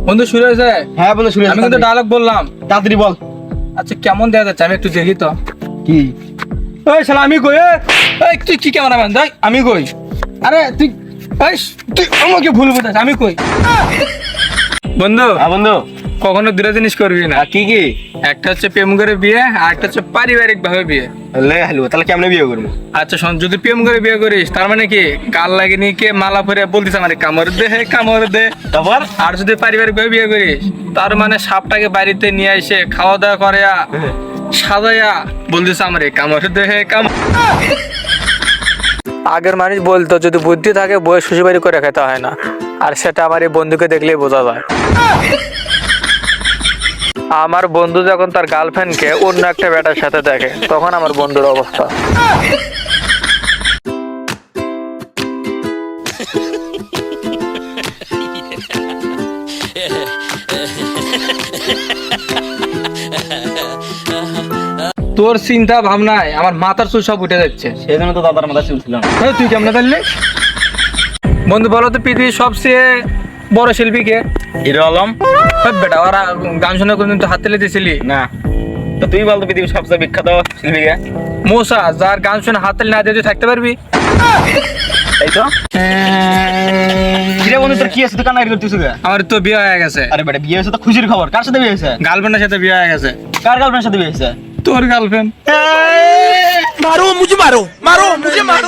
বন্ধু শুরু হয়েছে? হ্যাঁ বন্ধু শুরু হয়েছে। আমি কিন্তু ডায়লগ বললাম, তাড়াতাড়ি বল। আচ্ছা কেমন দেখা যাচ্ছে আমি একটু দেখি তো। কি? ওই শালা আমি কই? এই তুই কি ক্যামেরাম্যান? দেখ আমি কই? আরে তুই এই তুই আমাকে ভুল বুঝাস, আমি কই? বন্ধু বন্ধু কখনো দুটো জিনিস করবি না। কি কি? একটা হচ্ছে প্রেম করে বিয়ে, আর একটা হচ্ছে পারিবারিক ভাবে বিয়ে। লে হ্যালো, তাহলে কেমনে বিয়ে করবো? আচ্ছা শোন, যদি প্রেম করে বিয়ে করিস তার মানে কি গাল লাগেনি কে মালা পরে বলতিস আমার কামড় দে কামড় দে। তারপর আর যদি পারিবারিক ভাবে বিয়ে করিস তার মানে সাপটাকে বাড়িতে নিয়ে এসে খাওয়া দাওয়া করে সাজাইয়া বলতিস আমার কামড় দে কামড়। আগের মানুষ বলতো যদি বুদ্ধি থাকে বইয়ের শ্বশুরবাড়ি করে খেতে হয় না, আর সেটা আমার এই বন্ধুকে দেখলেই বোঝা যায়। আমার বন্ধু যখন তার গার্লফ্রেন্ডকে অন্য একটা বেটার সাথে দেখে তখন আমার বন্ধুর অবস্থা। তোর চিন্তা ভাবনায় আমার মাথার চুল সব উঠে যাচ্ছে। সেই জন্য তো দাদার মাথা চলছিল না। এই, তুই কেমন তাহলে? বন্ধু বলো তো পৃথিবীর সবচেয়ে বড় শিল্পী কে? হিরো আলম। ওই বেটা ওরা গান শোনা কোনদিন তো হাত তুলে দিয়েছিলি? না, তো তুই বল তো পৃথিবীর সবচেয়ে বিখ্যাত শিল্পীকে। মশা, যার গান শুনে হাত তালি না দিয়ে তুই থাকতে পারবি? তাই তো। হিরে বন্ধু তোর কি আছে, তুই কান্নাকাটি করতেছিস কেন? আমার তো বিয়ে হয়ে গেছে। আরে বেটা বিয়ে হয়েছে তো খুশির খবর। কার সাথে বিয়ে হয়েছে? গার্লফ্রেন্ডের সাথে বিয়ে হয়ে গেছে। কার গার্লফ্রেন্ডের সাথে বিয়ে হয়েছে? তোর গার্লফ্রেন্ড। मारो मुझे मारो मारो मुझे मारो।